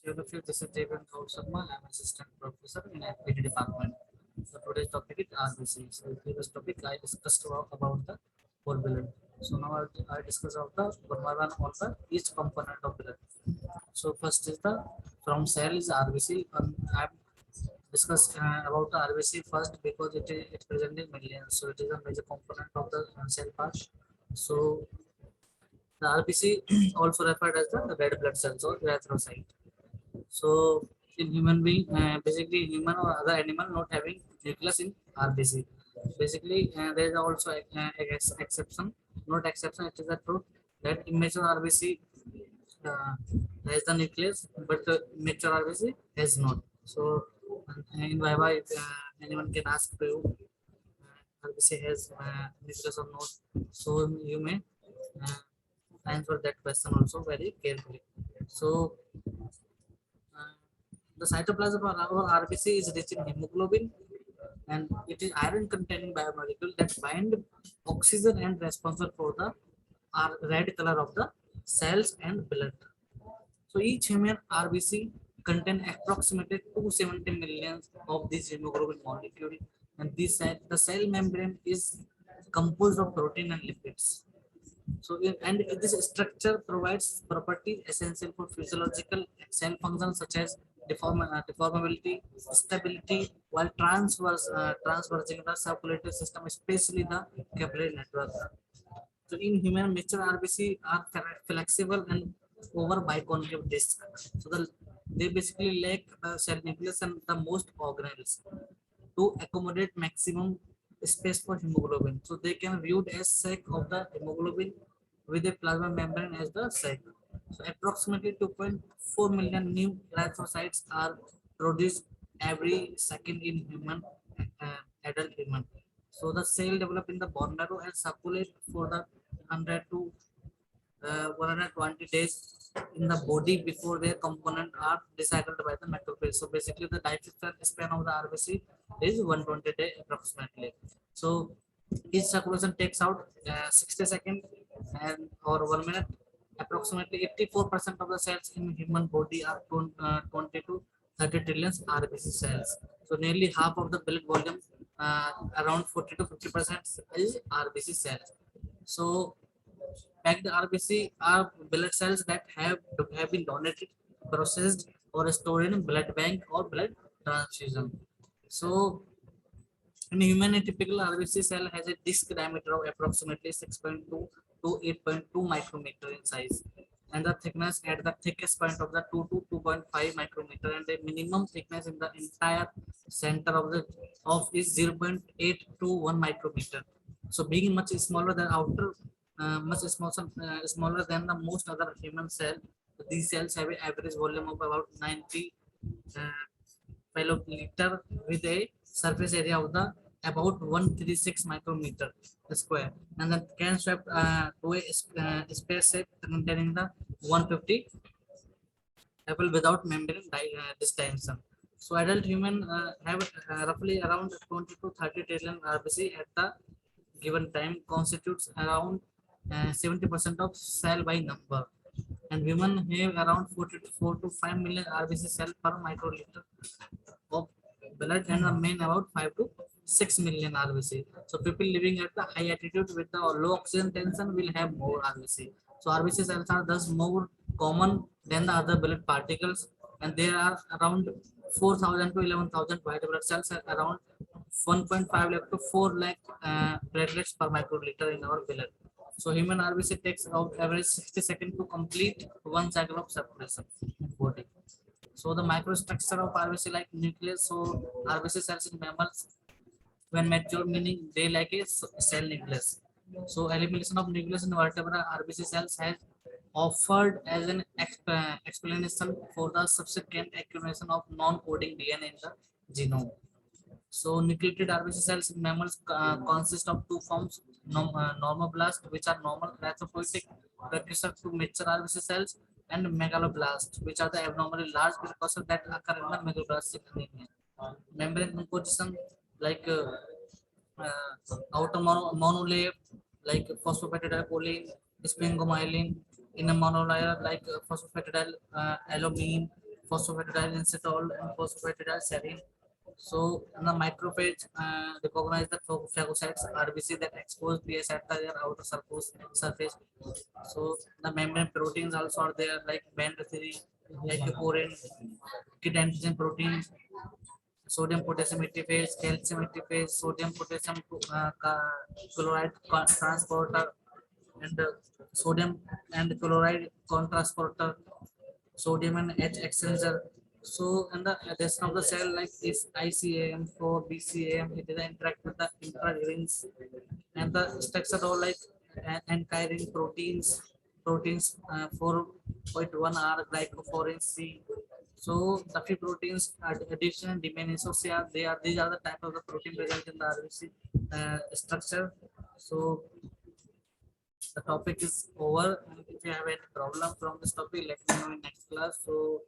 Geography, this is Devan Kaur Sharma. I'm assistant professor in FPT department. So today's topic is RBC. So previous topic I discussed about the whole blood. So now I discuss about the one by one on the each component of blood. So first is the from cell is RBC. I discuss about the RBC first because it present in millions. So it is a major component of the cell part. So the RBC also referred as the red blood cells or erythrocyte. So in human being, basically human or other animal not having nucleus in RBC. Basically, there is also exception, not exception. It is the truth that immature RBC uh, has the nucleus, but mature RBC has not. So in Viva, if anyone can ask to you, RBC has nucleus or not, so you may uh, answer that question also very carefully. So uh, the cytoplasm of our RBC is rich in hemoglobin and it is iron containing biomolecule that bind oxygen and responsible for the red color of the cells and blood. So each human RBC contain approximately 270 million of these hemoglobin molecule and the cell membrane is composed of protein and lipids. So, and this structure provides properties essential for physiological cell functions such as deformability, stability, while transversing the circulatory system, especially the capillary network. So, in human, mature RBC are flexible and over biconcave disc. So, they basically lack the cell nucleus and the most organelles to accommodate maximum space for hemoglobin. So they can viewed as sac of the hemoglobin with a plasma membrane as the sac. So approximately 2.4 million new erythrocytes are produced every second in human adult human. So the cell develop in the bone marrow and circulate for the 100 to 120 days in the body before their component are recycled by the macrophage. So basically the lifespan span of the RBC is 120 days approximately. So each circulation takes out 60 seconds and or 1 minute. Approximately 84% of the cells in human body are 20 to 30 trillion RBC cells. So nearly half of the blood volume, around 40 to 50% is RBC cells. So packed RBC are blood cells that have been donated, processed, or stored in blood bank or blood transfusion. So, in human, a typical RBC cell has a disc diameter of approximately 6.2 to 8.2 micrometer in size, and the thickness at the thickest point of the 2 to 2.5 micrometer, and the minimum thickness in the entire center of the of is 0.8 to 1 micrometer. So, being much smaller than outer, smaller than the most other human cell, these cells have an average volume of about 90 uh, liter with a surface area of the about 136 micrometer square and then can swap to a space shape containing the 150 apple without membrane distension. So adult human have roughly around 20 to 30 trillion RBC at the given time constitutes around 70% of cell by number and women have around 44 to 5 million RBC cell per microliter of blood and the men about 5 to 6 million RBC. So people living at the high altitude with the low oxygen tension will have more RBC. So RBC cells are thus more common than the other blood particles and there are around 4,000 to 11,000 white blood cells and around 1.5 lakh to 4 lakh platelets per microliter in our blood. So human RBC takes about average 60 seconds to complete one cycle of circulation in body. So the microstructure of RBC like nucleus. So RBC cells in mammals when mature, meaning they like a cell nucleus. So elimination of nucleus in vertebra RBC cells has offered as an explanation for the subsequent accumulation of non-coding DNA in the genome. So nucleated RBC cells in mammals consist of two forms, normoblast, which are normal erythropoietic precursor to mature RBC cells, and megaloblast, which are the abnormally large precursor that occur in the megaloblastic anemia. Membrane composition like outer monolayer like phosphatidylcholine, sphingomyelin, in a monolayer like phosphatidyl aluminine, phosphatidylserine and phosphatidylserine. So in the macrophage recognize the phagocytes RBC that expose PS at their outer surface. So the membrane proteins also are there like band 3, like porin, kid antigen protein, sodium potassium ethylase, calcium ethylase, sodium potassium chloride transporter, and sodium and chloride transporter, sodium and H exchanger. So, and the rest of the cell like this ICAM4, BCAM, it is interact with the intra and the structure all like ankyrin proteins 4.1 are glycophorin C. So the few proteins addition and diminution, they are these are the type of the protein present in the RBC structure. So the topic is over. And if you have any problem from this topic, let me know in next class. So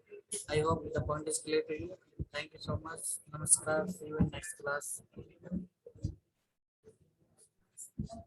I hope the point is clear to you. Thank you so much. Namaskar. See you in next class.